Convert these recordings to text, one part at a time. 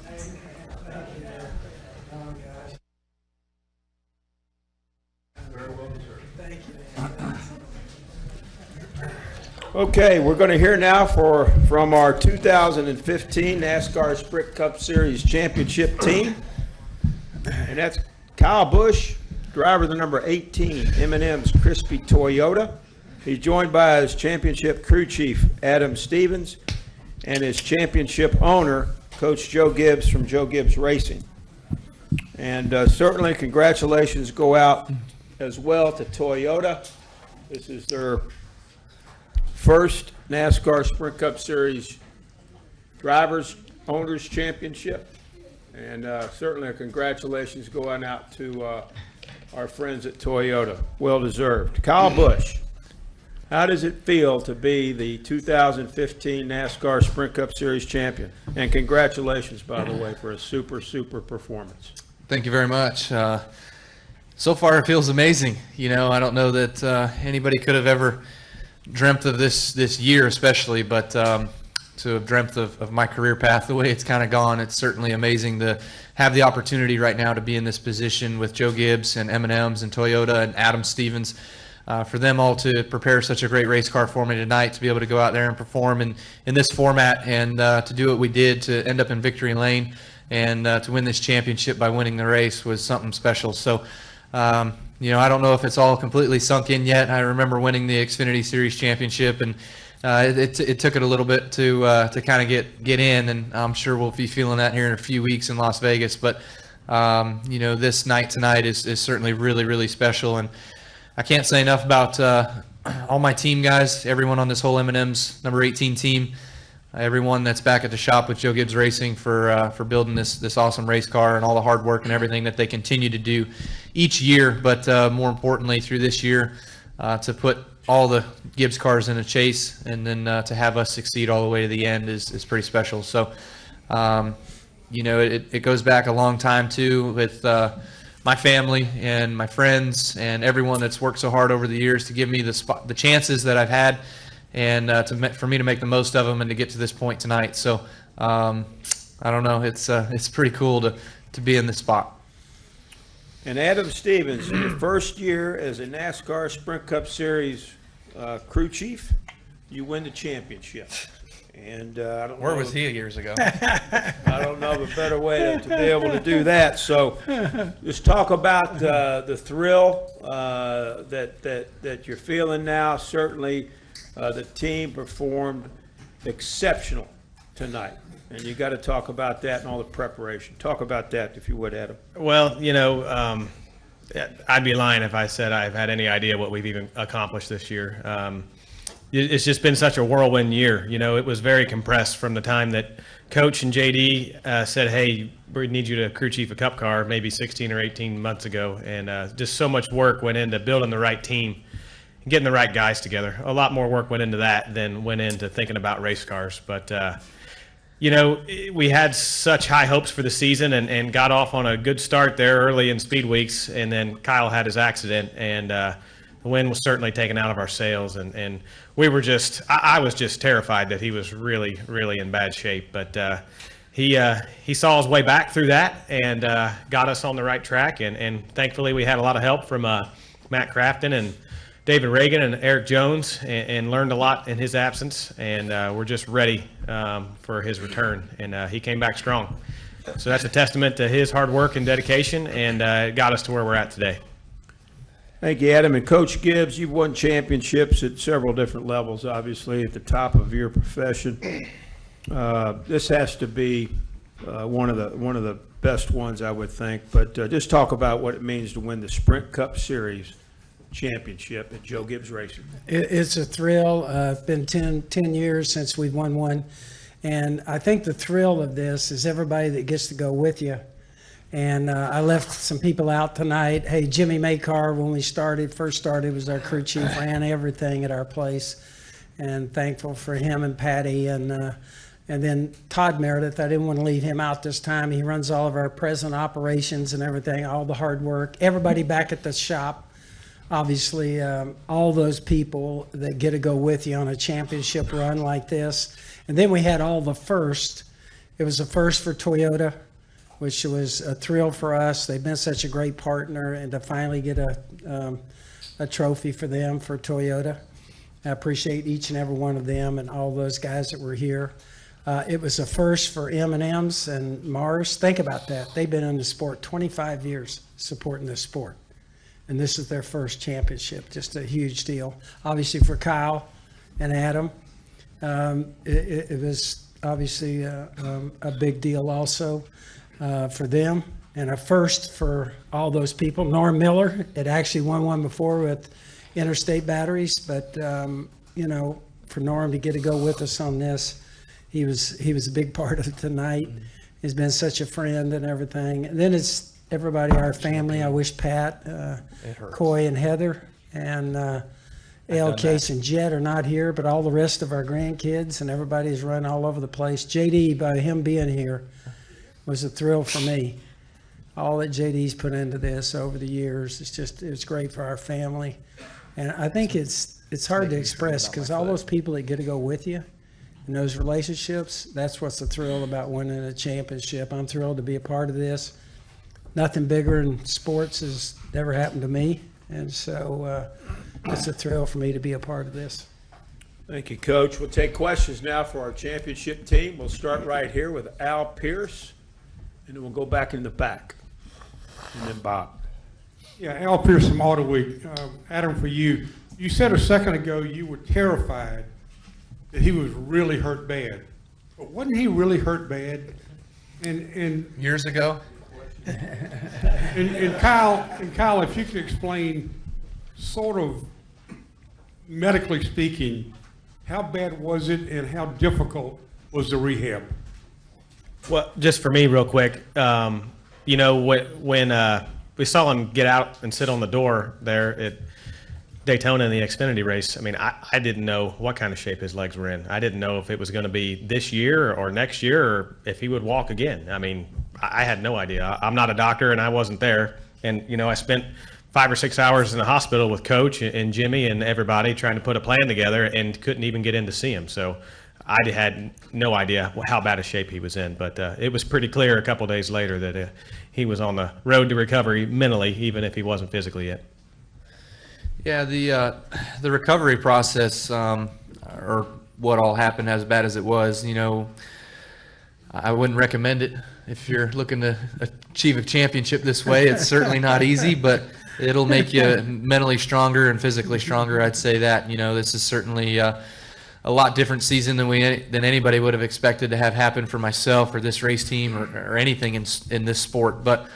Thank you. Oh, gosh. Very well deserved. Thank you. Okay, we're going to hear now from our 2015 NASCAR Sprint Cup Series Championship team. And that's Kyle Busch, driver of the number 18 M&M's Crispy Toyota. He's joined by his championship crew chief, Adam Stevens, and his championship owner, Coach Joe Gibbs from Joe Gibbs Racing. And certainly congratulations go out as well to Toyota. This is their first NASCAR Sprint Cup Series Drivers Owners Championship. And certainly congratulations going out to our friends at Toyota. Well deserved. Kyle Busch, how does it feel to be the 2015 NASCAR Sprint Cup Series champion? And congratulations, by the way, for a super, super performance. Thank you very much. So far, it feels amazing. You know, I don't know that anybody could have ever dreamt of this year, especially, but to have dreamt of my career path the way it's kind of gone, it's certainly amazing to have the opportunity right now to be in this position with Joe Gibbs and M&M's and Toyota and Adam Stevens. For them all to prepare such a great race car for me tonight, to be able to go out there and perform in this format, and to do what we did, to end up in victory lane and to win this championship by winning the race was something special. So, you know, I don't know if it's all completely sunk in yet. I remember winning the Xfinity Series championship, and it took it a little bit to kind of get in, and I'm sure we'll be feeling that here in a few weeks in Las Vegas. But you know, this night tonight is certainly really, really special, and I can't say enough about all my team guys, everyone on this whole M&M's number 18 team, everyone that's back at the shop with Joe Gibbs Racing for building this awesome race car, and all the hard work and everything that they continue to do each year, but more importantly through this year, to put all the Gibbs cars in a chase, and then to have us succeed all the way to the end is pretty special. So, you know, it goes back a long time too, with my family and my friends and everyone that's worked so hard over the years to give me the chances that I've had, and for me to make the most of them and to get to this point tonight. So I don't know, it's pretty cool to be in this spot. And Adam Stevens, in your first year as a NASCAR Sprint Cup Series crew chief, you win the championship. And I don't Where know, was he years ago? I don't know of a better way to be able to do that. So just talk about the thrill that you're feeling now. Certainly the team performed exceptional tonight. And you got to talk about that and all the preparation. Talk about that, if you would, Adam. Well, you know, I'd be lying if I said I've had any idea what we've even accomplished this year. It's just been such a whirlwind year. You know, it was very compressed from the time that Coach and JD said, hey, we need you to crew chief a cup car, maybe 16 or 18 months ago. And just so much work went into building the right team, getting the right guys together. A lot more work went into that than went into thinking about race cars. But, you know, we had such high hopes for the season, and got off on a good start there early in speed weeks, and then Kyle had his accident, and the wind was certainly taken out of our sails, and we were just I was just terrified that he was really, really in bad shape. But he saw his way back through that, and got us on the right track, and thankfully we had a lot of help from Matt Crafton and David Reagan and Eric Jones, and learned a lot in his absence, and we're just ready for his return, and he came back strong. So that's a testament to his hard work and dedication, and it got us to where we're at today. Thank you, Adam. And Coach Gibbs, you've won championships at several different levels, obviously, at the top of your profession. This has to be one of the best ones, I would think. But just talk about what it means to win the Sprint Cup Series championship at Joe Gibbs Racing. It's a thrill. It's been 10 years since we've won one. And I think the thrill of this is everybody that gets to go with you. And I left some people out tonight. Hey, Jimmy Maycar, when we first started, was our crew chief, ran everything at our place. And thankful for him and Patty. And then Todd Meredith, I didn't want to leave him out this time. He runs all of our present operations and everything, all the hard work. Everybody back at the shop. Obviously, all those people that get to go with you on a championship run like this. And then we had all the first, It was a first for Toyota, which was a thrill for us. They've been such a great partner, and to finally get a trophy for them, for Toyota. I appreciate each and every one of them and all those guys that were here. It was a first for M&M's and Mars. Think about that. They've been in the sport 25 years, supporting this sport. And this is their first championship. Just a huge deal. Obviously for Kyle and Adam, it was obviously a big deal also for them. And a first for all those people. Norm Miller had actually won one before with Interstate Batteries, but you know, for Norm to get to go with us on this, he was a big part of it tonight. He's been such a friend and everything. And then it's everybody, our family. I wish Pat, Coy, and Heather, and Al, Case, and Jet are not here, but all the rest of our grandkids and everybody's run all over the place. JD, by him being here, was a thrill for me. All that JD's put into this over the years, it's great for our family. And I think it's hard to express, because all those people that get to go with you in those relationships, that's what's the thrill about winning a championship. I'm thrilled to be a part of this. Nothing bigger in sports has ever happened to me, and so it's a thrill for me to be a part of this. Thank you, Coach. We'll take questions now for our championship team. We'll start right here with Al Pierce, and then we'll go back in the back. And then Bob. Yeah, Al Pierce from Auto Week. Adam, for you, you said a second ago you were terrified that he was really hurt bad. But wasn't he really hurt bad? And Years ago? Kyle, if you could explain, sort of medically speaking, how bad was it and how difficult was the rehab? Well, just for me real quick, you know, when we saw him get out and sit on the door there at Daytona in the Xfinity race, I mean, I didn't know what kind of shape his legs were in. I didn't know if it was going to be this year or next year, or if he would walk again. I mean, I had no idea. I'm not a doctor, and I wasn't there. And, you know, I spent 5 or 6 hours in the hospital with Coach and Jimmy and everybody trying to put a plan together, and couldn't even get in to see him. So I had no idea how bad a shape he was in. But it was pretty clear a couple days later that he was on the road to recovery mentally, even if he wasn't physically yet. Yeah, the recovery process, or what all happened, as bad as it was, you know, I wouldn't recommend it if you're looking to achieve a championship this way. It's certainly not easy, but it'll make you mentally stronger and physically stronger. I'd say that. You know, this is certainly a lot different season than anybody would have expected to have happen for myself or this race team or anything in this sport. But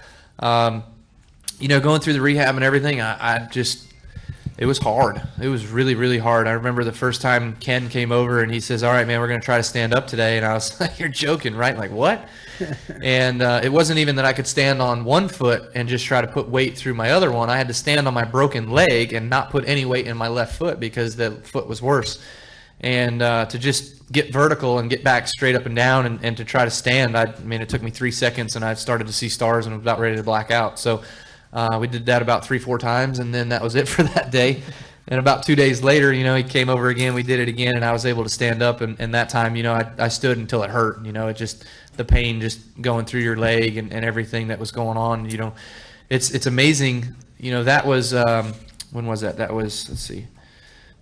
you know, going through the rehab and everything, it was hard. It was really, really hard. I remember the first time Ken came over and he says, "All right, man, we're going to try to stand up today." And I was like, "You're joking, right?" Like, what? And it wasn't even that I could stand on one foot and just try to put weight through my other one. I had to stand on my broken leg and not put any weight in my left foot because the foot was worse. And to just get vertical and get back straight up and down and to try to stand, I mean, it took me 3 seconds and I started to see stars and was about ready to black out. So we did that about 3-4 times, and then that was it for that day. And about 2 days later, you know, he came over again, we did it again, and I was able to stand up. And that time, you know, I stood until it hurt. You know, it just, the pain just going through your leg and everything that was going on, you know, it's amazing. You know, that was, when was that? That was, let's see,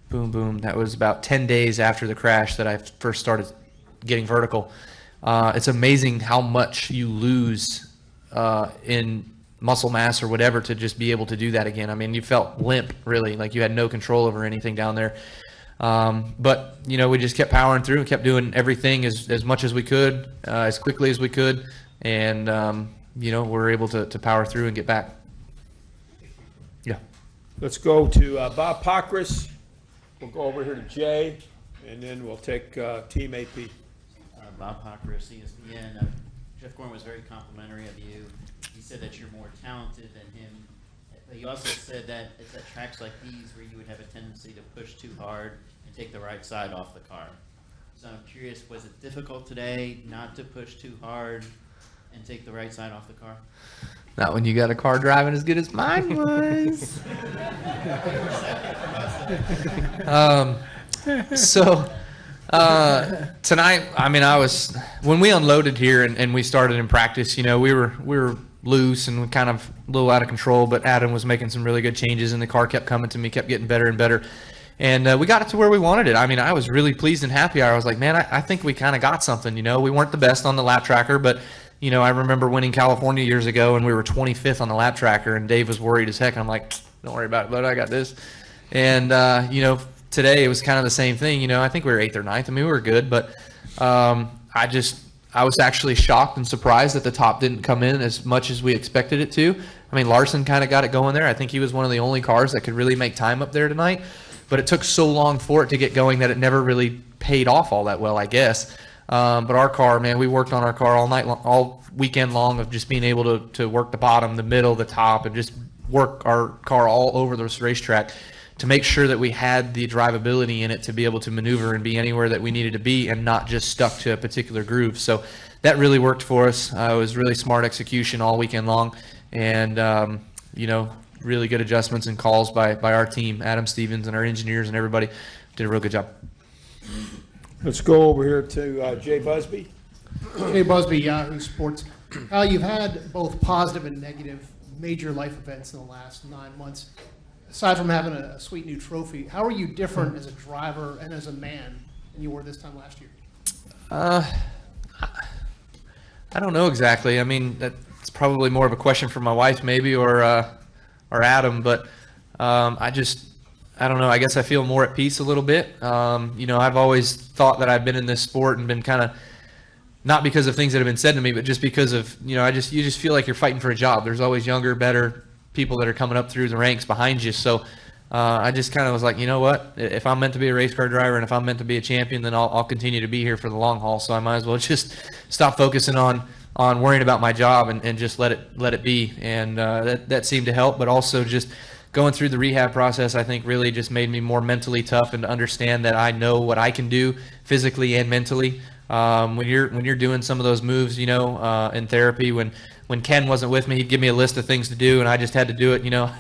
boom. That was about 10 days after the crash that I first started getting vertical. It's amazing how much you lose in muscle mass or whatever to just be able to do that again. I mean, you felt limp, really, like you had no control over anything down there. But, you know, we just kept powering through and kept doing everything as much as we could, as quickly as we could. And, you know, we were able to power through and get back. Yeah. Let's go to Bob Pockris. We'll go over here to Jay, and then we'll take Team AP. Bob Pockris, ESPN. Jeff Gordon was very complimentary of you. He said that you're more talented than him. But he also said that it's at tracks like these where you would have a tendency to push too hard and take the right side off the car. So I'm curious, was it difficult today not to push too hard and take the right side off the car? Not when you got a car driving as good as mine was. Tonight, I mean, when we unloaded here and we started in practice, you know, we were loose and kind of a little out of control, but Adam was making some really good changes and the car kept coming to me, kept getting better and better. And we got it to where we wanted it. I mean, I was really pleased and happy. I was like, man, I think we kind of got something, you know. We weren't the best on the lap tracker, but, you know, I remember winning California years ago and we were 25th on the lap tracker and Dave was worried as heck. And I'm like, don't worry about it, bud, I got this. And, you know, today it was kind of the same thing. You know, I think we were 8th or 9th. I mean, we were good, but I was actually shocked and surprised that the top didn't come in as much as we expected it to. I mean, Larson kind of got it going there. I think he was one of the only cars that could really make time up there tonight. But it took so long for it to get going that it never really paid off all that well, I guess. But our car, man, we worked on our car all night, all weekend long of just being able to work the bottom, the middle, the top, and just work our car all over this racetrack to make sure that we had the drivability in it to be able to maneuver and be anywhere that we needed to be and not just stuck to a particular groove. So that really worked for us. It was really smart execution all weekend long, and you know, really good adjustments and calls by our team, Adam Stevens and our engineers and everybody did a real good job. Let's go over here to Jay Busby. Hey, Busby, Yahoo Sports. You've had both positive and negative major life events in the last 9 months. Aside from having a sweet new trophy, how are you different as a driver and as a man than you were this time last year? I don't know exactly. I mean, that's probably more of a question for my wife maybe or Adam, but I don't know. I guess I feel more at peace a little bit. You know, I've always thought that I've been in this sport and been kind of, not because of things that have been said to me, but just because of, you know, you just feel like you're fighting for a job. There's always younger, better people that are coming up through the ranks behind you. So I just kind of was like, you know what, if I'm meant to be a race car driver and if I'm meant to be a champion, then I'll continue to be here for the long haul. So I might as well just stop focusing on worrying about my job and just let it be. And that seemed to help, but also just going through the rehab process, I think really just made me more mentally tough and to understand that I know what I can do physically and mentally. When you're doing some of those moves, you know, in therapy, when Ken wasn't with me, he'd give me a list of things to do and I just had to do it. You know,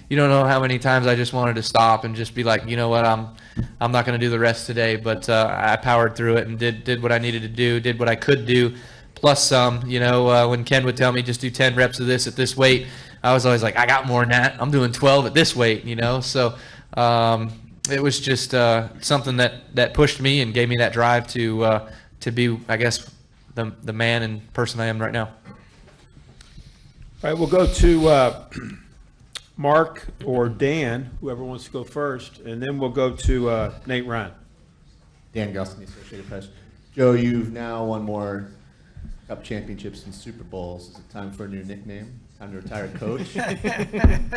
you don't know how many times I just wanted to stop and just be like, you know what, I'm not going to do the rest today, but I powered through it and did what I needed to do, did what I could do, plus some. You know, when Ken would tell me just do 10 reps of this at this weight, I was always like, I got more than that. I'm doing 12 at this weight, you know. So it was just something that pushed me and gave me that drive to be, I guess, the man and person I am right now. All right, we'll go to Mark or Dan, whoever wants to go first, and then we'll go to Nate Ryan. Dan Gustin, Associated Press. Joe, you've now won more Cup championships and Super Bowls. Is it time for a new nickname? Time to retire coach?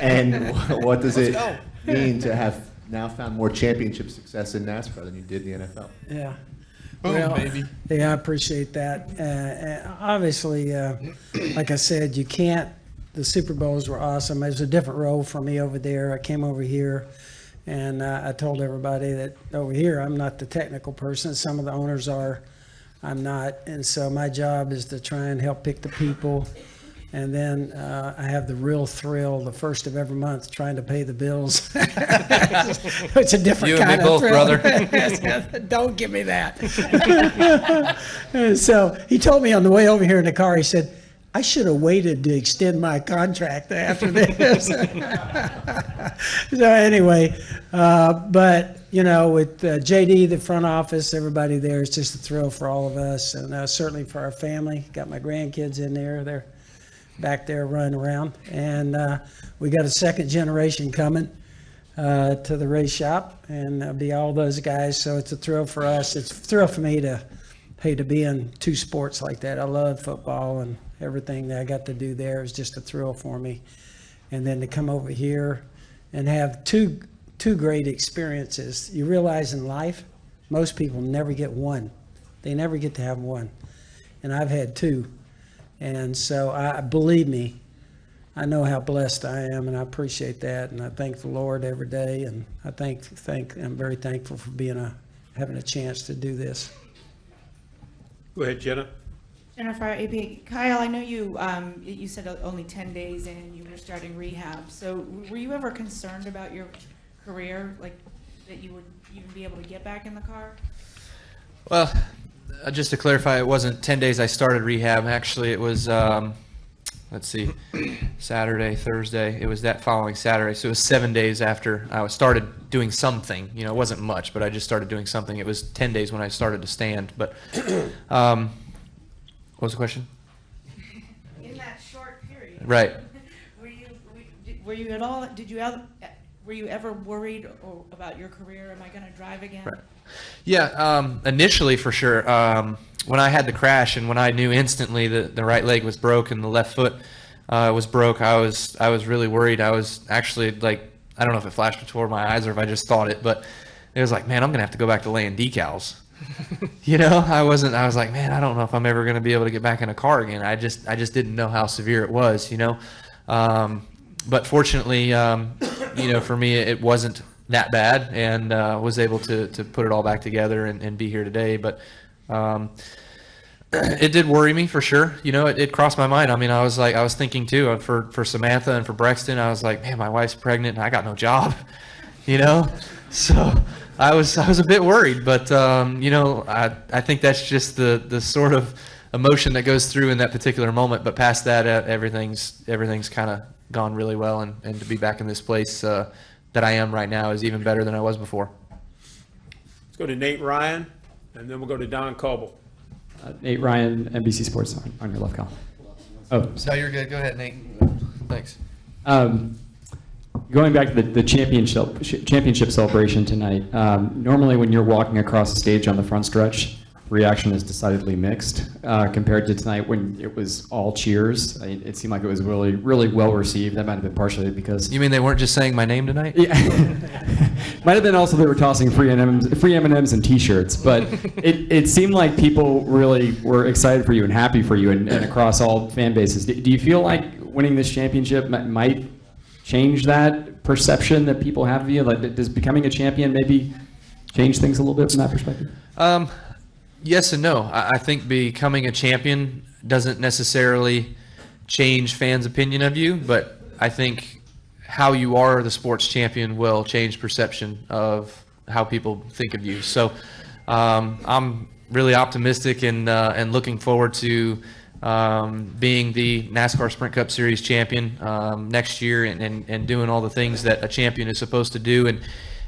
And what does it mean to have now found more championship success in NASCAR than you did in the NFL? Yeah. Boom, Well, baby. yeah, I appreciate that. Obviously, like I said, you can't. The Super Bowls were awesome. It was a different role for me over there. I came over here, and I told everybody that over here I'm not the technical person. Some of the owners are. I'm not. And so my job is to try and help pick the people. And then I have the real thrill, the first of every month, trying to pay the bills. It's a different You kind and me of both, thrill. brother. Don't give me that. And so he told me on the way over here in the car, he said, I should have waited to extend my contract after this. So anyway, but, you know, with JD, the front office, everybody there, it's just a thrill for all of us. And certainly for our family. Got my grandkids in there. They're back there running around. And we got a second generation coming to the race shop, and be all those guys. So it's a thrill for us. It's a thrill for me to be in two sports like that. I love football, and everything that I got to do there is just a thrill for me. And then to come over here and have two great experiences. You realize in life, most people never get one. They never get to have one. And I've had two. And so believe me, I know how blessed I am, and I appreciate that. And I thank the Lord every day. And I'm very thankful for having a chance to do this. Go ahead, Jenna. Jennifer, AP. Kyle, I know you said only 10 days in you were starting rehab. So were you ever concerned about your career, like that you would even be able to get back in the car? Well, just to clarify, it wasn't 10 days I started rehab. Actually, it was, let's see, Saturday, Thursday. It was that following Saturday. So it was 7 days after I started doing something. You know, it wasn't much, but I just started doing something. It was 10 days when I started to stand. But what was the question? In that short period. Right. Were you at all, were you ever worried about your career? Am I going to drive again? Right. Yeah, initially for sure. When I had the crash and when I knew instantly that the right leg was broke and the left foot was broke, I was really worried. I was actually like, I don't know if it flashed before my eyes or if I just thought it, but it was like, man, I'm gonna have to go back to laying decals. You know, I was like, man, I don't know if I'm ever gonna be able to get back in a car again. I just didn't know how severe it was, you know. But fortunately, you know, for me, it wasn't that bad, and was able to put it all back together and be here today. But it did worry me for sure. You know, it crossed my mind. I mean, I was thinking too, for Samantha and for Brexton, I was like, man, my wife's pregnant and I got no job, you know? So I was a bit worried, but you know, I think that's just the sort of emotion that goes through in that particular moment. But past that, everything's kind of gone really well, and to be back in this place that I am right now is even better than I was before. Let's go to Nate Ryan, and then we'll go to Don Coble. Nate Ryan, NBC Sports on your left column. Oh, No, you're good. Go ahead, Nate. Thanks. Going back to the championship celebration tonight, normally when you're walking across the stage on the front stretch, reaction is decidedly mixed compared to tonight when it was all cheers. It seemed like it was really, really well received. That might have been partially because... You mean they weren't just saying my name tonight? Yeah. Might have been also they were tossing free M&Ms and T-shirts, but it seemed like people really were excited for you and happy for you and across all fan bases. Do you feel like winning this championship might change that perception that people have of you? Like, does becoming a champion maybe change things a little bit from that perspective? Yes and no. I think becoming a champion doesn't necessarily change fans' opinion of you, but I think how you are the sports champion will change perception of how people think of you. So I'm really optimistic and looking forward to being the NASCAR Sprint Cup Series champion next year and doing all the things that a champion is supposed to do,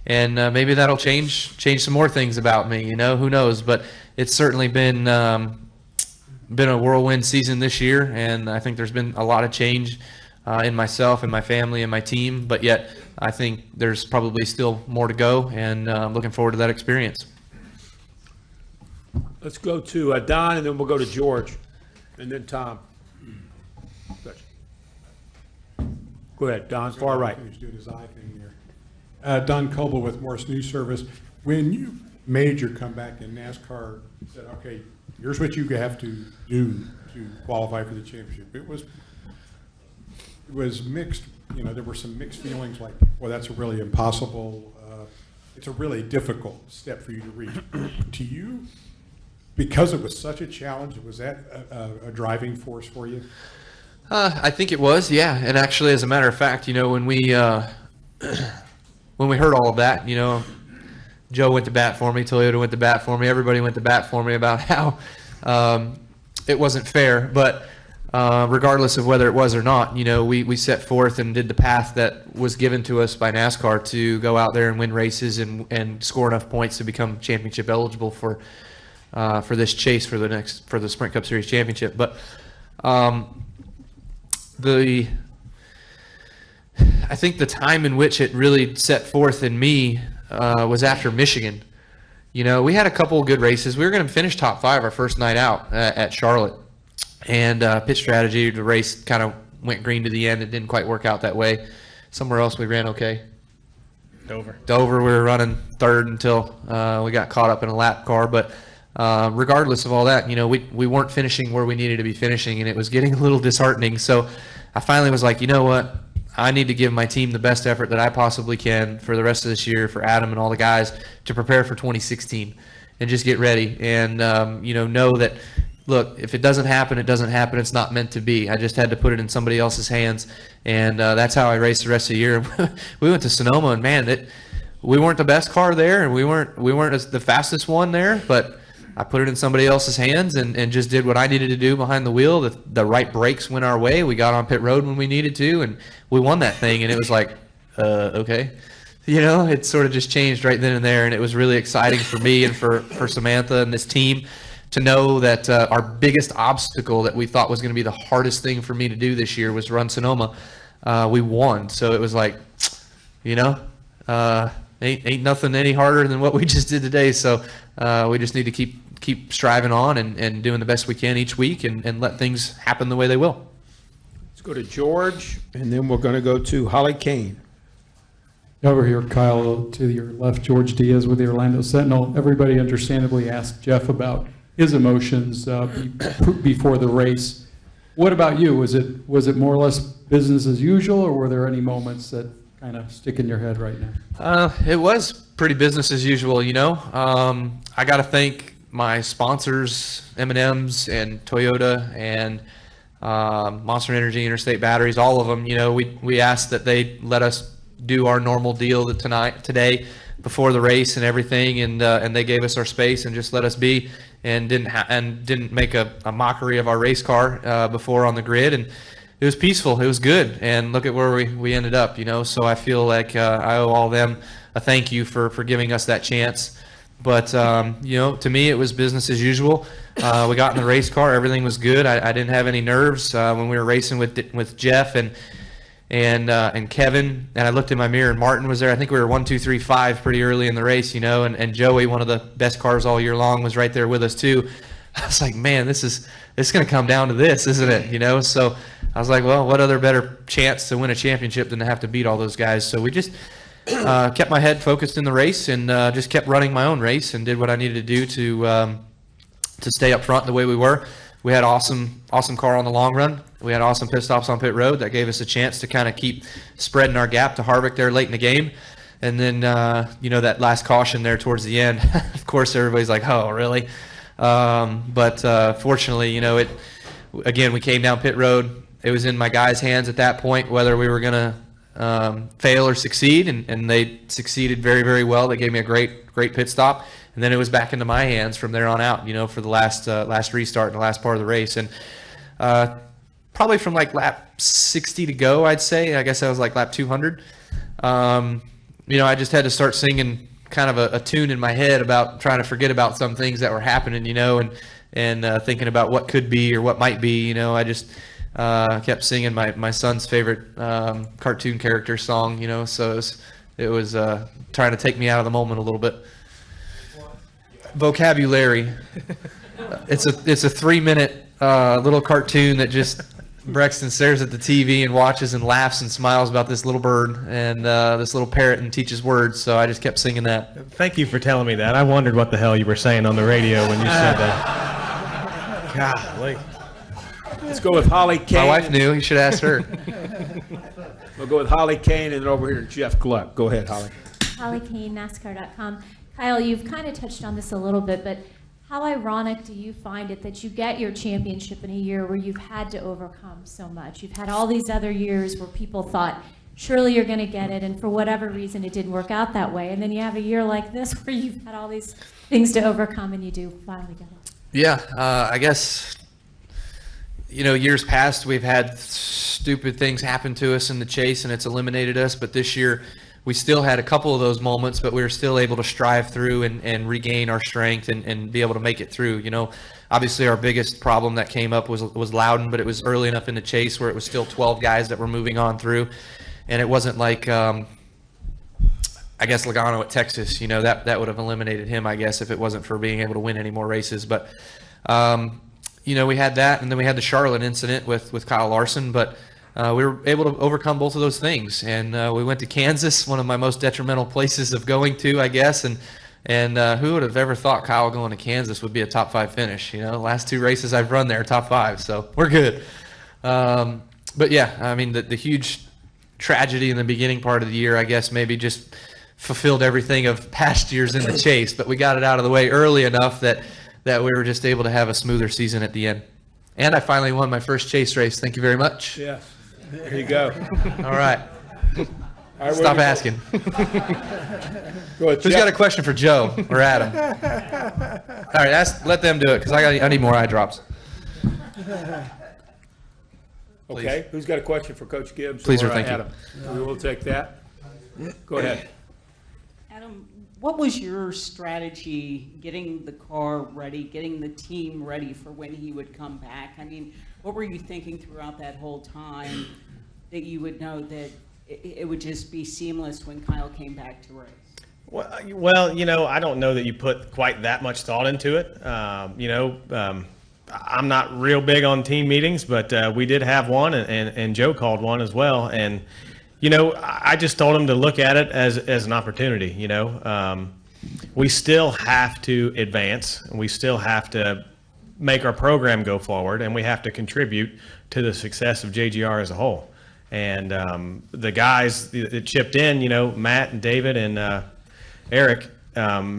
and maybe that'll change some more things about me. You know, who knows? But it's certainly been a whirlwind season this year, and I think there's been a lot of change in myself and my family and my team. But yet, I think there's probably still more to go, and I'm looking forward to that experience. Let's go to Don, and then we'll go to George, and then Tom. Go ahead, Don, far right. He's doing his eye thing there. Don Coble with Morris News Service. When you made your comeback in NASCAR, said, okay, here's what you have to do to qualify for the championship. It was mixed. You know, there were some mixed feelings like, well, that's a really impossible, it's a really difficult step for you to reach. To you, because it was such a challenge, was that a driving force for you? I think it was, yeah. And actually, as a matter of fact, you know, when we heard all of that, you know, Joe went to bat for me, Toyota went to bat for me, everybody went to bat for me about how it wasn't fair. But regardless of whether it was or not, you know, we set forth and did the path that was given to us by NASCAR to go out there and win races and score enough points to become championship eligible for this chase for the Sprint Cup Series championship. But I think the time in which it really set forth in me was after Michigan. You know, we had a couple of good races. We were going to finish top 5 our first night out at Charlotte. And pit strategy, the race kind of went green to the end. It didn't quite work out that way. Somewhere else we ran okay. Dover, we were running third until we got caught up in a lap car. But regardless of all that, you know, we weren't finishing where we needed to be finishing, and it was getting a little disheartening. So I finally was like, you know what? I need to give my team the best effort that I possibly can for the rest of this year, for Adam and all the guys, to prepare for 2016 and just get ready and, you know that, look, if it doesn't happen, it doesn't happen. It's not meant to be. I just had to put it in somebody else's hands, and that's how I raced the rest of the year. We went to Sonoma, and man, we weren't the best car there, and we weren't the fastest one there, but I put it in somebody else's hands and just did what I needed to do behind the wheel. The right brakes went our way. We got on pit road when we needed to, and we won that thing. And it was like, okay. You know, it sort of just changed right then and there, and it was really exciting for me and for Samantha and this team to know that our biggest obstacle that we thought was going to be the hardest thing for me to do this year was run Sonoma. We won, so it was like, you know, ain't nothing any harder than what we just did today. So we just need to keep striving on and doing the best we can each week and let things happen the way they will. Let's go to George, and then we're going to go to Holly Kane. Over here, Kyle, to your left, George Diaz with the Orlando Sentinel. Everybody understandably asked Jeff about his emotions before the race. What about you? Was it more or less business as usual, or were there any moments that kind of stick in your head right now? It was pretty business as usual, you know. I got to thank my sponsors, M&M's and Toyota and Monster Energy, Interstate Batteries, all of them. You know, we asked that they let us do our normal deal today before the race and everything, and they gave us our space and just let us be, and didn't make a mockery of our race car before on the grid, and it was peaceful. It was good, and look at where we ended up, you know. So I feel like I owe all them a thank you for giving us that chance. But you know, to me it was business as usual. We got in the race car, everything was good. I didn't have any nerves when we were racing with Jeff and Kevin, and I looked in my mirror and Martin was there. I think we were 1, 2, 3, 5 pretty early in the race, you know, and Joey, one of the best cars all year long, was right there with us too. I was like, man, it's going to come down to this, isn't it? You know, so I was like, well, what other better chance to win a championship than to have to beat all those guys? So we just kept my head focused in the race and just kept running my own race and did what I needed to do to stay up front the way we were. We had awesome car on the long run. We had awesome pit stops on pit road that gave us a chance to kind of keep spreading our gap to Harvick there late in the game. And then, you know, that last caution there towards the end, of course, everybody's like, oh, really? But fortunately, you know, again, we came down pit road. It was in my guys' hands at that point whether we were going to fail or succeed, and they succeeded very, very well. They gave me a great pit stop. And then it was back into my hands from there on out, you know, for the last restart and the last part of the race. And probably from like lap 60 to go, I'd say. I guess that was like lap 200. You know, I just had to start singing kind of a tune in my head about trying to forget about some things that were happening, you know, and thinking about what could be or what might be. You know, I just kept singing my son's favorite cartoon character song, you know, so it was trying to take me out of the moment a little bit. Vocabulary. It's a 3-minute little cartoon that just Brexton stares at the TV and watches and laughs and smiles about this little bird and this little parrot and teaches words. So I just kept singing that. Thank you for telling me that. I wondered what the hell you were saying on the radio when you said that. Golly. Let's go with Holly Kane. My wife knew. You should ask her. We'll go with Holly Kane and then over here to Jeff Gluck. Go ahead, Holly. Holly Kane, NASCAR.com. Kyle, you've kind of touched on this a little bit, but how ironic do you find it that you get your championship in a year where you've had to overcome so much? You've had all these other years where people thought, surely you're going to get it, and for whatever reason it didn't work out that way. And then you have a year like this where you've had all these things to overcome and you do finally get it. Yeah, I guess, you know, years past we've had stupid things happen to us in the chase and it's eliminated us, but this year we still had a couple of those moments, but we were still able to strive through and regain our strength and be able to make it through. You know, obviously our biggest problem that came up was Loudon, but it was early enough in the chase where it was still 12 guys that were moving on through. And it wasn't like, I guess, Logano at Texas, you know, that would have eliminated him, I guess, if it wasn't for being able to win any more races. But, you know, we had that, and then we had the Charlotte incident with Kyle Larson, but we were able to overcome both of those things, and we went to Kansas, one of my most detrimental places of going to, I guess, and who would have ever thought Kyle going to Kansas would be a top 5 finish? You know, the last 2 races I've run there, top 5, so we're good. But yeah, I mean, the huge tragedy in the beginning part of the year, I guess, maybe just fulfilled everything of past years in the chase, but we got it out of the way early enough that we were just able to have a smoother season at the end. And I finally won my first chase race. Thank you very much. Yeah. There you go. All right. All right, Stop we're- asking. Go ahead, Who's Jeff. got a question for Joe or Adam? All right, let them do it because I need more eye drops. Okay, who's got a question for Coach Gibbs? Please, or sir, thank you. Adam? We will take that. Go ahead. Adam, what was your strategy getting the car ready, getting the team ready for when he would come back? I mean, what were you thinking throughout that whole time that you would know that it would just be seamless when Kyle came back to race? Well, you know, I don't know that you put quite that much thought into it. I'm not real big on team meetings, but we did have one, and Joe called one as well. And, you know, I just told him to look at it as an opportunity. You know, we still have to advance, and we still have to make our program go forward, and we have to contribute to the success of JGR as a whole. And the guys that chipped in, you know, Matt and David and Eric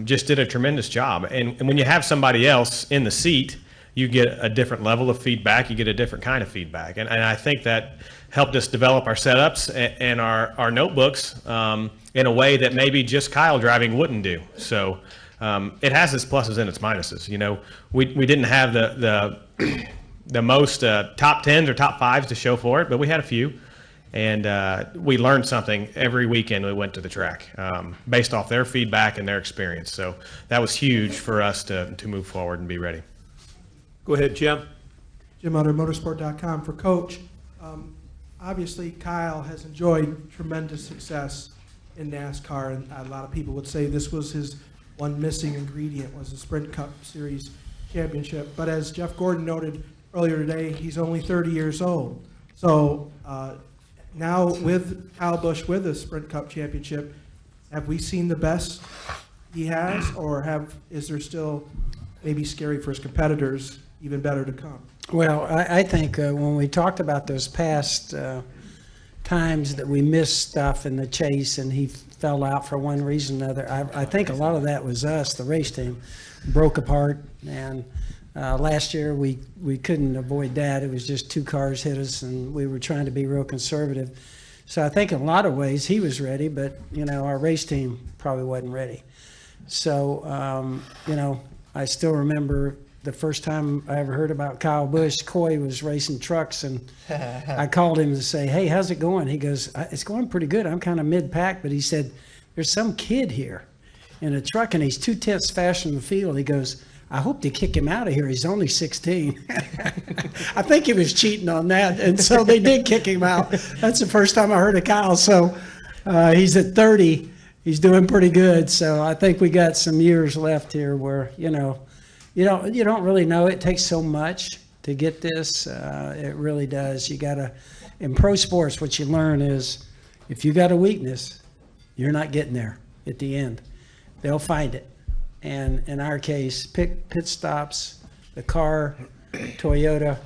just did a tremendous job. And when you have somebody else in the seat, you get a different level of feedback. You get a different kind of feedback. And I think that helped us develop our setups and our notebooks in a way that maybe just Kyle driving wouldn't do. So it has its pluses and its minuses. You know, we didn't have the most top 10s or top 5s to show for it, but we had a few. And we learned something every weekend we went to the track based off their feedback and their experience. So that was huge for us to move forward and be ready. Go ahead, Jim. Jim Utter, motorsport.com. For Coach, obviously Kyle has enjoyed tremendous success in NASCAR, and a lot of people would say this was his one missing ingredient, was the Sprint Cup Series championship. But as Jeff Gordon noted earlier today, he's only 30 years old. So now with Kyle Busch with the Sprint Cup championship, have we seen the best he has, or is there still maybe scary for his competitors, even better to come? Well, I think when we talked about those past times that we missed stuff in the chase and he fell out for one reason or another, I think a lot of that was us, the race team, broke apart. And last year we couldn't avoid that. It was just two cars hit us and we were trying to be real conservative. So I think in a lot of ways he was ready, but, you know, our race team probably wasn't ready. So, you know, I still remember the first time I ever heard about Kyle Busch. Coy was racing trucks, and I called him to say, hey, how's it going? He goes, it's going pretty good. I'm kind of mid-pack, but he said, there's some kid here in a truck, and he's 2/10 faster than the field. He goes, I hope they kick him out of here. He's only 16. I think he was cheating on that, and so they did kick him out. That's the first time I heard of Kyle. So he's at 30. He's doing pretty good. So I think we got some years left here where, you know, you don't really know. It takes so much to get this. It really does. You got to, in pro sports, what you learn is if you got a weakness, you're not getting there at the end. They'll find it. And in our case, pit stops, the car, Toyota,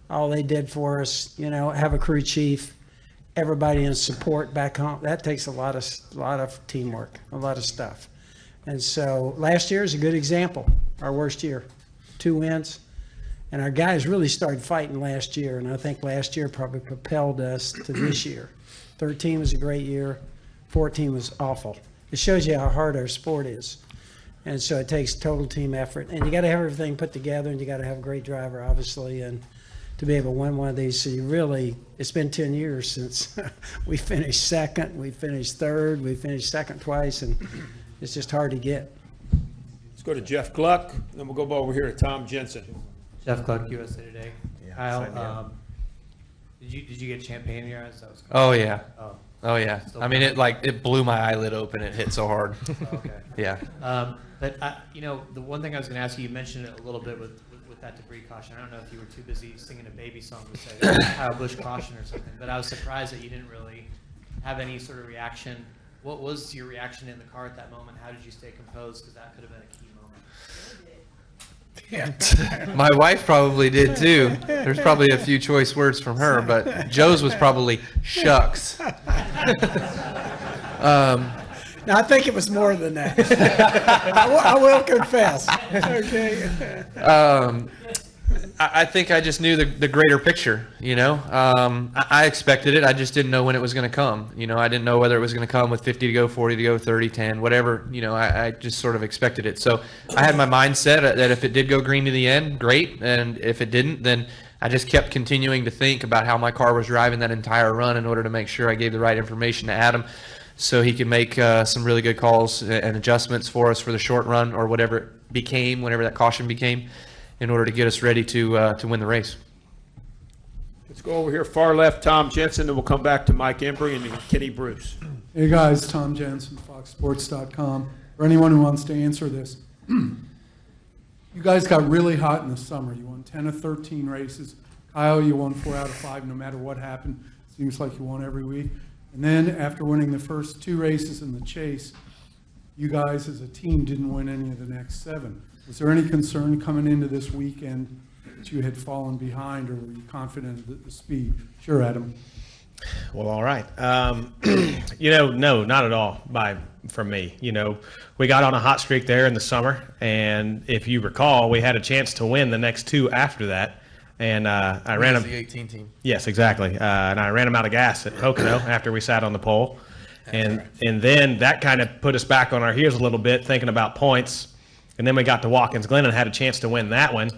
all they did for us, you know, have a crew chief, everybody in support back home. That takes a lot of teamwork, a lot of stuff. And so last year is a good example. Our worst year, 2 wins. And our guys really started fighting last year. And I think last year probably propelled us to this year. 13 was a great year. 14 was awful. It shows you how hard our sport is. And so it takes total team effort. And you got to have everything put together, and you got to have a great driver, obviously, and to be able to win one of these. So you really, it's been 10 years since we finished second, we finished third, we finished second twice, and it's just hard to get. Let's go to Jeff Gluck, then we'll go over here to Tom Jensen. Jeff Gluck, USA Today. Yeah, Kyle, did you get champagne in your eyes? That was cool. Oh yeah. Oh. Oh yeah. I mean, it blew my eyelid open. It hit so hard. Okay. Yeah. But you know, the one thing I was going to ask you, you mentioned it a little bit with that debris caution. I don't know if you were too busy singing a baby song to say Kyle Busch caution or something, but I was surprised that you didn't really have any sort of reaction. What was your reaction in the car at that moment? How did you stay composed? Because that could have been a key moment. My wife probably did too. There's probably a few choice words from her, but Joe's was probably shucks. Now, I think it was more than that. I will confess. Okay. I think I just knew the greater picture, you know. I expected it. I just didn't know when it was going to come. You know, I didn't know whether it was going to come with 50 to go, 40 to go, 30, 10, whatever. You know, I just sort of expected it. So I had my mindset that if it did go green to the end, great. And if it didn't, then I just kept continuing to think about how my car was driving that entire run in order to make sure I gave the right information to Adam so he could make some really good calls and adjustments for us for the short run or whatever it became, whenever that caution became, in order to get us ready to win the race. Let's go over here far left, Tom Jensen, and we'll come back to Mike Embry and Kenny Bruce. Hey guys, Tom Jensen, FoxSports.com. For anyone who wants to answer this, you guys got really hot in the summer. You won 10 of 13 races. Kyle, you won 4 out of 5 no matter what happened. Seems like you won every week. And then after winning the first 2 races in the chase, you guys as a team didn't win any of the next 7. Was there any concern coming into this weekend that you had fallen behind, or were you confident of the speed? Sure, Adam. Well, all right. You know, no, not at all from me. You know, we got on a hot streak there in the summer, and if you recall, we had a chance to win the next 2 after that. And I ran them. The 18 team. Yes, exactly. And I ran them out of gas at Pocono after we sat on the pole. And then that kind of put us back on our heels a little bit, thinking about points. And then we got to Watkins Glen and had a chance to win that one.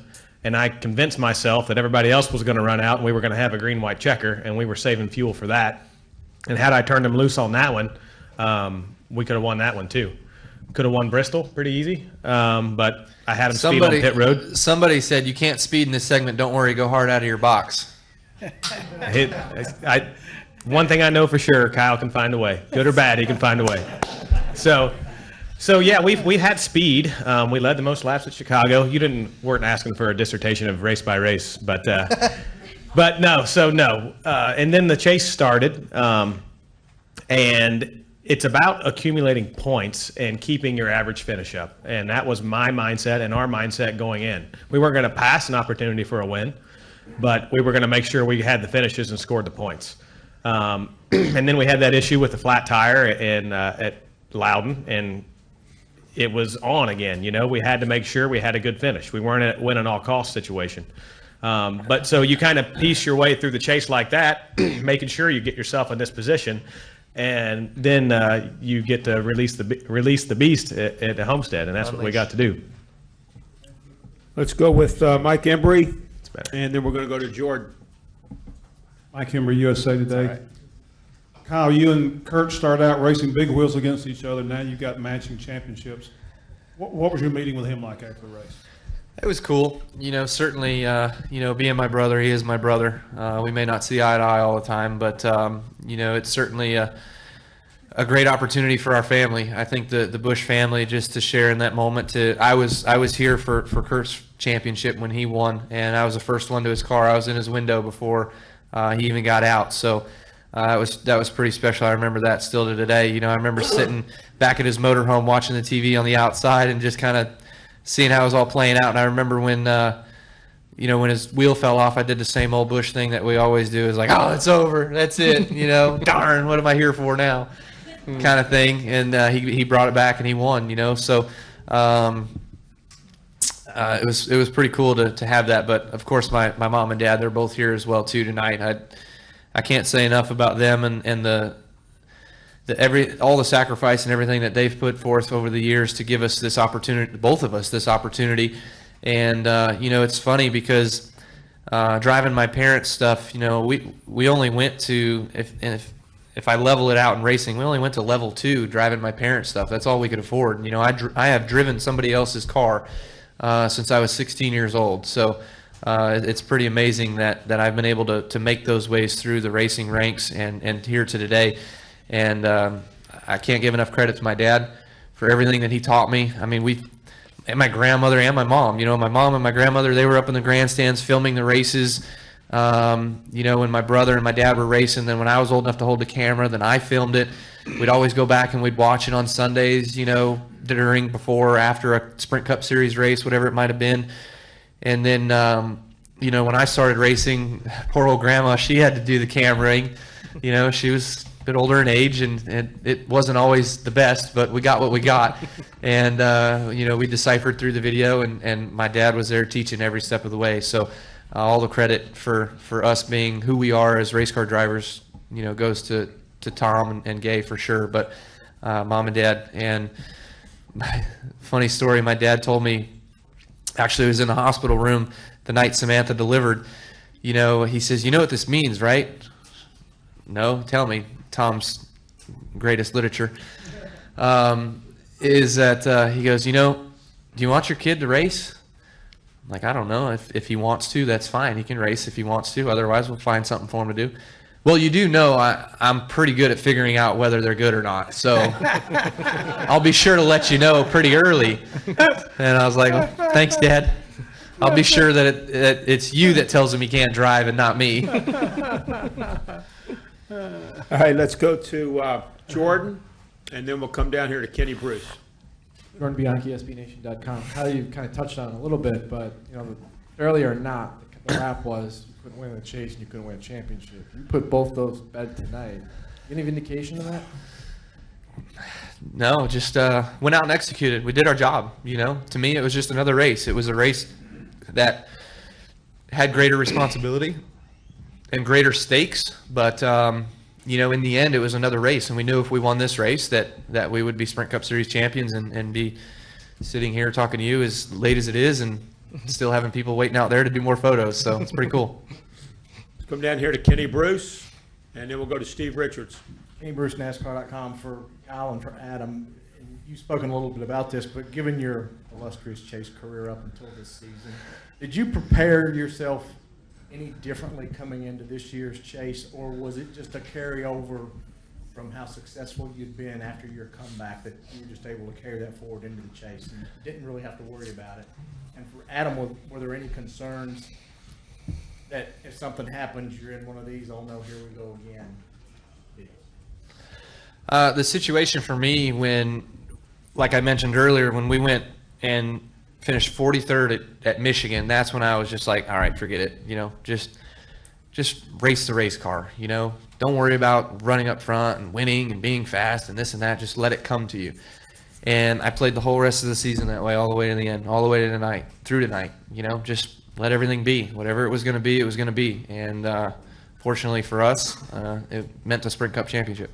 And I convinced myself that everybody else was going to run out and we were going to have a green-white checker, and we were saving fuel for that. And had I turned them loose on that one, we could have won that one too. Could have won Bristol pretty easy, but I had them speed on pit road. Somebody said, you can't speed in this segment. Don't worry, go hard out of your box. One thing I know for sure, Kyle can find a way. Good or bad, he can find a way. So yeah, we had speed. We led the most laps at Chicago. You weren't asking for a dissertation of race by race, but no. So no. And then the chase started, and it's about accumulating points and keeping your average finish up. And that was my mindset and our mindset going in. We weren't going to pass an opportunity for a win, but we were going to make sure we had the finishes and scored the points. And then we had that issue with the flat tire at Loudon, and it was on again. You know, we had to make sure we had a good finish. We weren't at win at all cost situation. But so you kind of piece your way through the chase like that, making sure you get yourself in this position, and then you get to release the beast at the Homestead, and that's what we got to do. Let's go with Mike Embry, and then we're going to go to Jordan. Mike Embry, USA Today. Right. Kyle, you and Kurt started out racing big wheels against each other. Now you've got matching championships. What was your meeting with him like after the race? It was cool. You know, certainly, you know, being my brother, he is my brother. We may not see eye to eye all the time, but, you know, it's certainly a great opportunity for our family. I think the Busch family, just to share in that moment. I was here for Kurt's championship when he won, and I was the first one to his car. I was in his window before he even got out. So that was pretty special. I remember that still to today. You know, I remember sitting back at his motorhome watching the TV on the outside and just kind of seeing how it was all playing out. And I remember when, you know, when his wheel fell off, I did the same old Busch thing that we always do. It's like, oh, it's over. That's it. You know, darn, what am I here for now? Kind of thing. And he brought it back and he won, you know. So it was pretty cool to have that. But, of course, my mom and dad, they're both here as well, too, tonight. I can't say enough about them and all the sacrifice and everything that they've put forth over the years to give us this opportunity, both of us this opportunity. And you know, it's funny because driving my parents' stuff, you know, we only went to, if I level it out in racing, we only went to level 2 driving my parents' stuff. That's all we could afford. You know, I have driven somebody else's car since I was 16 years old. So it's pretty amazing that I've been able to make those ways through the racing ranks and here to today. And I can't give enough credit to my dad for everything that he taught me. I mean, and my grandmother and my mom, you know, my mom and my grandmother, they were up in the grandstands filming the races. You know, when my brother and my dad were racing, then when I was old enough to hold the camera, then I filmed it. We'd always go back and we'd watch it on Sundays, you know, during, before, or after a Sprint Cup Series race, whatever it might have been. And then, you know, when I started racing, poor old grandma, she had to do the cameraing. You know, she was a bit older in age, and it wasn't always the best, but we got what we got. And, you know, we deciphered through the video, and my dad was there teaching every step of the way. So all the credit for us being who we are as race car drivers, goes to Tom and Gay for sure, but Mom and Dad. And funny story, my dad told me, actually, I was in the hospital room the night Samantha delivered. He says, "You know what this means, right?" "No, tell me." Tom's greatest literature is that he goes, "Do you want your kid to race?" I'm like, "I don't know. If he wants to, that's fine. He can race if he wants to. Otherwise, we'll find something for him to do." "Well, you do know I'm pretty good at figuring out whether they're good or not. So I'll be sure to let you know pretty early." And I was like, "Well, thanks, Dad. I'll be sure that it's you that tells him he can't drive and not me." All right, let's go to Jordan, and then we'll come down here to Kenny Bruce. Jordan Bianchi, SBNation.com. How you kind of touched on it a little bit, but fairly or not, the rap was you couldn't win the chase and you couldn't win a championship. You put both those to bed tonight. Any vindication of that? No, just went out and executed. We did our job. To me, it was just another race. It was a race that had greater responsibility and greater stakes, but in the end, it was another race, and we knew if we won this race that we would be Sprint Cup Series champions and be sitting here talking to you as late as it is and still having people waiting out there to do more photos, so it's pretty cool. Let's come down here to Kenny Bruce, and then we'll go to Steve Richards. Kenny Bruce, NASCAR.com, for Al and for Adam. And you've spoken a little bit about this, but given your illustrious chase career up until this season, did you prepare yourself any differently coming into this year's chase, or was it just a carryover from how successful you'd been after your comeback that you were just able to carry that forward into the chase and didn't really have to worry about it? And for Adam, were there any concerns that if something happens, you're in one of these, "Oh no, here we go again"? The situation for me when, like I mentioned earlier, when we went and finished 43rd at Michigan, that's when I was just like, all right, forget it. Just race the race car. Don't worry about running up front and winning and being fast and this and that. Just let it come to you. And I played the whole rest of the season that way, all the way to the end, all the way to tonight, through tonight. Just let everything be. Whatever it was going to be, it was going to be. And fortunately for us, it meant the Sprint Cup championship.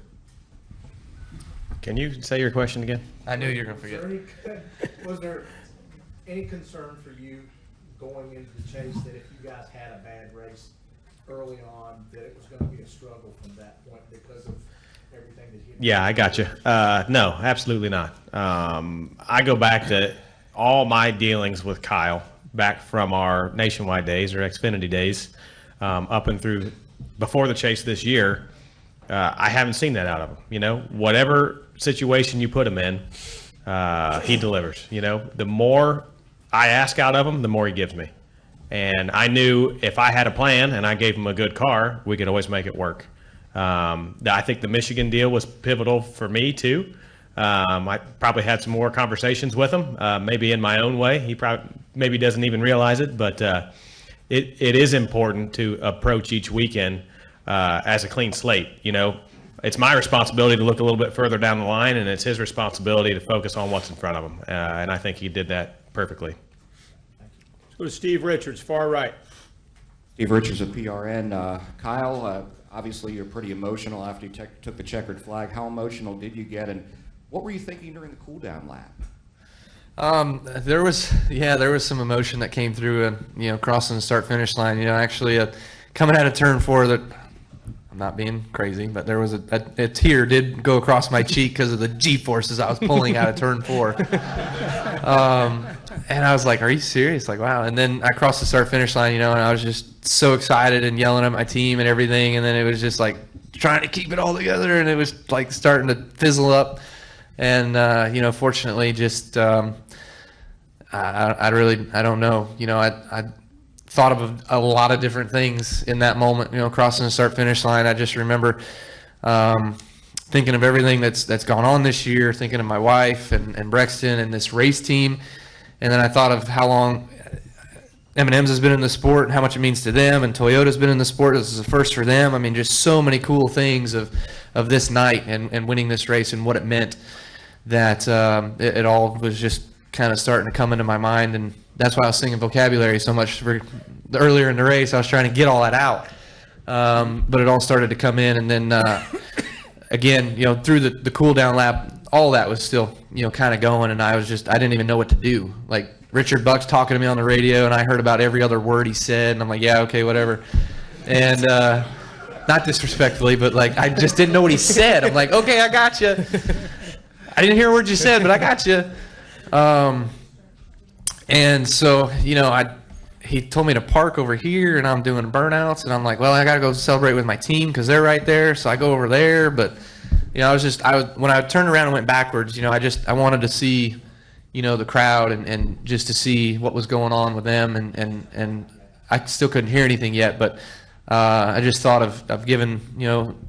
Can you say your question again? I knew you were going to forget. Was there any concern for you going into the chase that if you guys had a bad race early on, that it was going to be a struggle from that point because of everything that you? Yeah, I got you. No, absolutely not. I go back to all my dealings with Kyle back from our Nationwide days or Xfinity days, up and through before the chase this year. I haven't seen that out of him. Whatever situation you put him in, he delivers. The more I ask out of him, the more he gives me. And I knew if I had a plan and I gave him a good car, we could always make it work. I think the Michigan deal was pivotal for me too. I probably had some more conversations with him, maybe in my own way. He probably maybe doesn't even realize it, but it is important to approach each weekend as a clean slate. It's my responsibility to look a little bit further down the line, and it's his responsibility to focus on what's in front of him. And I think he did that perfectly. Let's go to Steve Richards, far right. Steve Richards of PRN. Kyle, obviously you're pretty emotional after you took the checkered flag. How emotional did you get, and what were you thinking during the cool-down lap? There was some emotion that came through, crossing the start-finish line. Actually, coming out of turn 4, that I'm not being crazy, but there was a tear did go across my cheek because of the G-forces I was pulling out of turn 4. And I was like, "Are you serious?" Like, wow. And then I crossed the start-finish line, and I was just so excited and yelling at my team and everything. And then it was just like trying to keep it all together, and it was like starting to fizzle up. And fortunately, just I don't know. I thought of a lot of different things in that moment. Crossing the start-finish line, I just remember thinking of everything that's gone on this year, thinking of my wife and Brexton and this race team, and then I thought of how long M&M's has been in the sport and how much it means to them, and Toyota's been in the sport. This is a first for them. I mean, just so many cool things of this night and winning this race and what it meant, that it all was just kind of starting to come into my mind. And that's why I was singing vocabulary so much for earlier in the race, I was trying to get all that out. But it all started to come in, and then again, through the cool down lap, all that was still, kind of going, and I didn't even know what to do. Like Richard Buck's talking to me on the radio, and I heard about every other word he said, and I'm like, yeah, okay, whatever. And not disrespectfully, but like I just didn't know what he said. I'm like, okay, I got you. I didn't hear a word you said, but I got you. And so, he told me to park over here, and I'm doing burnouts, and I'm like, well, I got to go celebrate with my team because they're right there. So I go over there, but when I turned around and went backwards, I wanted to see, the crowd and just to see what was going on with them, and I still couldn't hear anything yet, but I just thought of giving,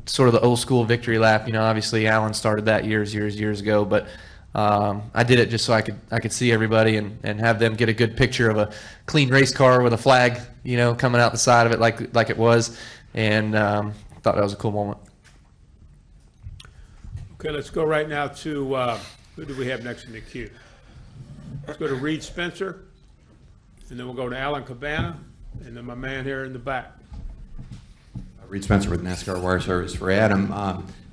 sort of the old school victory lap. Obviously Alan started that years ago, but I did it just so I could see everybody and have them get a good picture of a clean race car with a flag, coming out the side of it like it was, and thought that was a cool moment. Okay, let's go right now to who do we have next in the queue? Let's go to Reed Spencer, and then we'll go to Alan Cabana, and then my man here in the back. Reed Spencer with NASCAR Wire Service for Adam.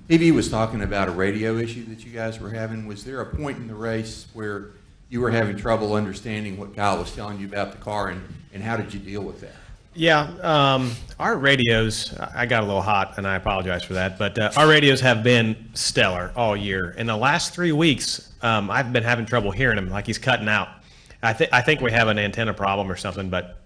TV was talking about a radio issue that you guys were having. Was there a point in the race where you were having trouble understanding what Kyle was telling you about the car, and how did you deal with that? Yeah, our radios, I got a little hot, and I apologize for that, but our radios have been stellar all year. In the last 3 weeks, I've been having trouble hearing him, like he's cutting out. I think we have an antenna problem or something, but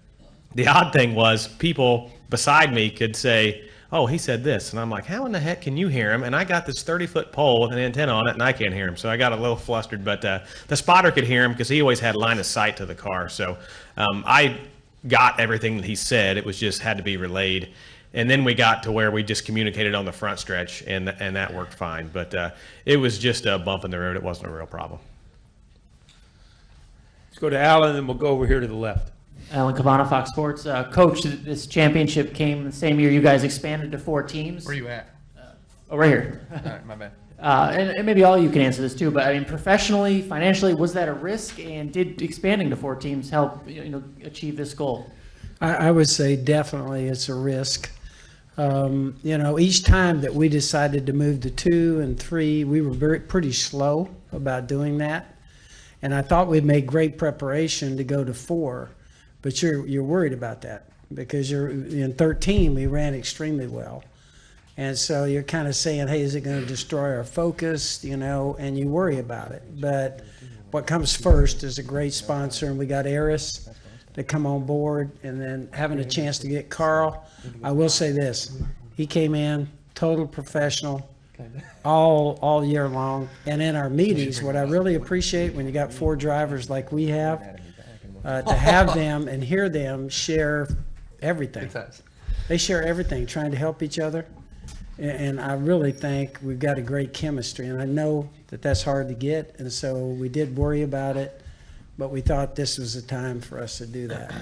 the odd thing was people beside me could say, oh, he said this, and I'm like, how in the heck can you hear him? And I got this 30-foot pole with an antenna on it, and I can't hear him, so I got a little flustered, but the spotter could hear him because he always had line of sight to the car, so I got everything that he said. It was just had to be relayed, and then we got to where we just communicated on the front stretch, and that worked fine, but it was just a bump in the road. It wasn't a real problem. Let's go to Alan, and we'll go over here to the left. Alan Cabana, Fox Sports. Coach, this championship came the same year you guys expanded to 4 teams. Where are you at? Right here. All right, my bad. And maybe all you can answer this too, but I mean, professionally, financially, was that a risk, and did expanding to 4 teams help achieve this goal? I would say definitely it's a risk. Each time that we decided to move to 2 and 3, we were pretty slow about doing that, and I thought we'd made great preparation to go to 4. But you're worried about that because you're in 13. We ran extremely well, and so you're kind of saying, "Hey, is it going to destroy our focus?" And you worry about it. But what comes first is a great sponsor, and we got Eris to come on board, and then having a chance to get Carl. I will say this: he came in total professional all year long, and in our meetings, what I really appreciate when you got 4 drivers like we have. To have them and hear them share everything. They share everything, trying to help each other. And I really think we've got a great chemistry. And I know that that's hard to get. And so we did worry about it, but we thought this was the time for us to do that. All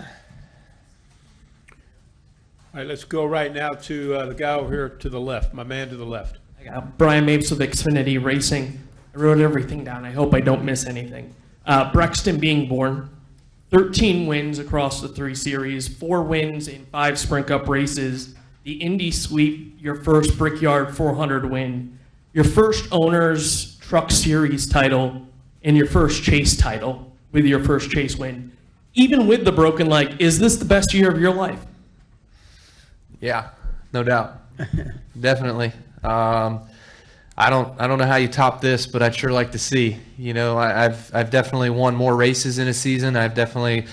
right, let's go right now to the guy over here to the left, my man to the left. I got Brian Mapes with Xfinity Racing. I wrote everything down. I hope I don't miss anything. Brexton being born. 13 wins across the 3 series, 4 wins in 5 Sprint Cup races, the Indy Sweep, your first Brickyard 400 win, your first Owners Truck Series title, and your first Chase title with your first Chase win. Even with the broken leg, is this the best year of your life? Yeah, no doubt. Definitely. I don't know how you top this, but I'd sure like to see. I've definitely won more races in a season. I've definitely,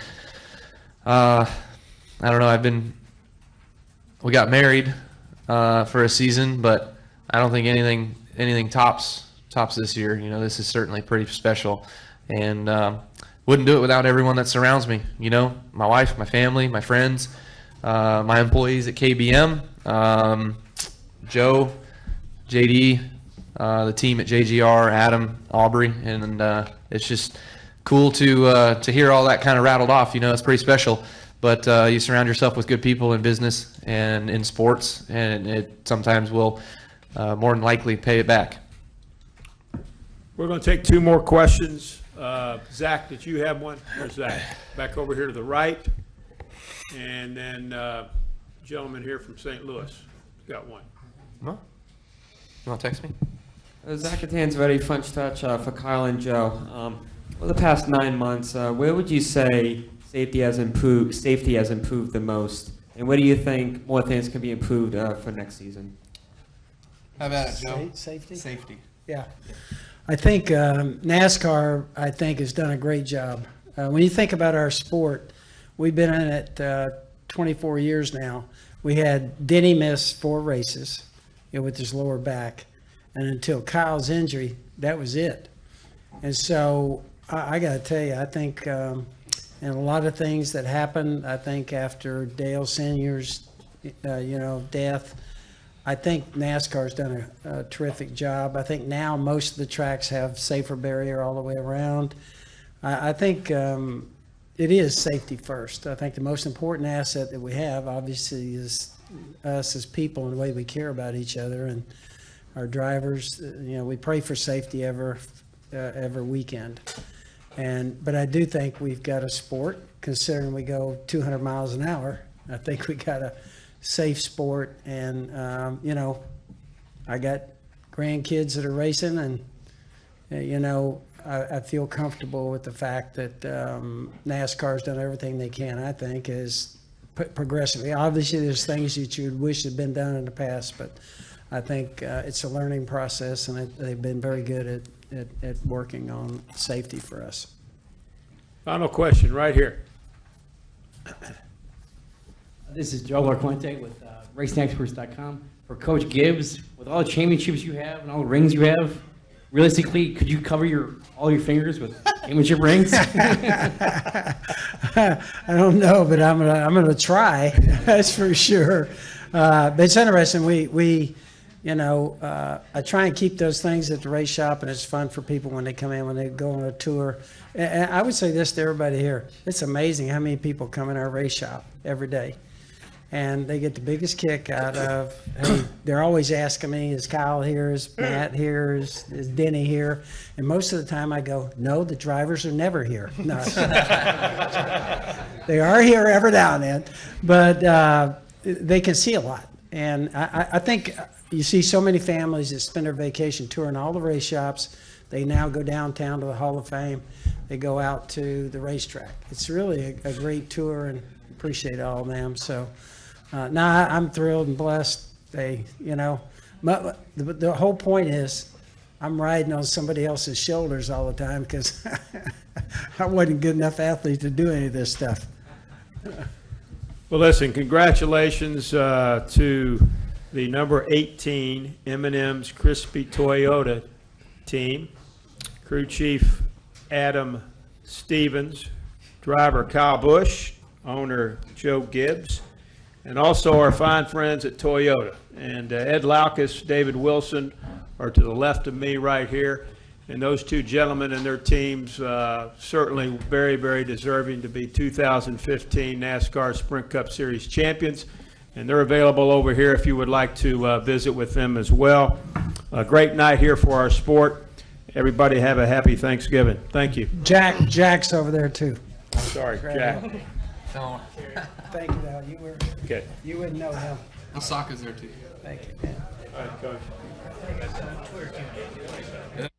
I don't know. We got married for a season, but I don't think anything tops this year. This is certainly pretty special, and wouldn't do it without everyone that surrounds me. My wife, my family, my friends, my employees at KBM, Joe, JD. The team at JGR, Adam, Aubrey, and it's just cool to hear all that kind of rattled off. It's pretty special. But you surround yourself with good people in business and in sports, and it sometimes will more than likely pay it back. We're going to take 2 more questions. Zach, did you have one? Where's Zach? Back over here to the right. and then gentleman here from St. Louis got one. You want to text me? Zach Catanzarelli, French Touch for Kyle and Joe. Over the past 9 months, where would you say safety has improved the most? And where do you think more things can be improved for next season? How about it, Joe? Safety? Safety. Yeah. I think NASCAR, has done a great job. When you think about our sport, we've been in it 24 years now. We had Denny miss 4 races with his lower back. And until Kyle's injury, that was it. And so I got to tell you, I think and a lot of things that happened, I think after Dale Senior's, death, I think NASCAR's done a terrific job. I think now most of the tracks have safer barrier all the way around. I think it is safety first. I think the most important asset that we have, obviously, is us as people and the way we care about each other and our drivers. We pray for safety every weekend. But I do think we've got a sport, considering we go 200 miles an hour. I think we got a safe sport, and I got grandkids that are racing, and I feel comfortable with the fact that NASCAR's done everything they can. I think is progressively. Obviously, there's things that you would wish had been done in the past, but I think it's a learning process, and they've been very good at working on safety for us. Final question right here. This is Joe Larquente with RacingExperts.com. For Coach Gibbs, with all the championships you have and all the rings you have, realistically, could you cover all your fingers with championship rings? I don't know, but I'm gonna try. That's for sure. But it's interesting. I try and keep those things at the race shop, and it's fun for people when they come in, when they go on a tour. And I would say this to everybody here. It's amazing how many people come in our race shop every day. And they get the biggest kick out of, hey, they're always asking me, is Kyle here? Is Matt here? Is Denny here? And most of the time I go, no, the drivers are never here. No. They are here every now and then, but they can see a lot. And I think you see so many families that spend their vacation touring all the race shops. They now go downtown to the Hall of Fame. They go out to the racetrack. It's really a great tour, and appreciate all of them. So, I'm thrilled and blessed. The whole point is I'm riding on somebody else's shoulders all the time because I wasn't a good enough athlete to do any of this stuff. Well, listen, congratulations to the number 18 M&M's Crispy Toyota team, crew chief Adam Stevens, driver Kyle Busch, owner Joe Gibbs, and also our fine friends at Toyota. And Ed Laukus, David Wilson are to the left of me right here. And those two gentlemen and their teams certainly very, very deserving to be 2015 NASCAR Sprint Cup Series champions. And they're available over here if you would like to visit with them as well. A great night here for our sport. Everybody have a happy Thanksgiving. Thank you. Jack's over there too. Sorry, Jack. Thank you, Al. You wouldn't know him. Osaka's there too. Thank you, man. All right, Coach.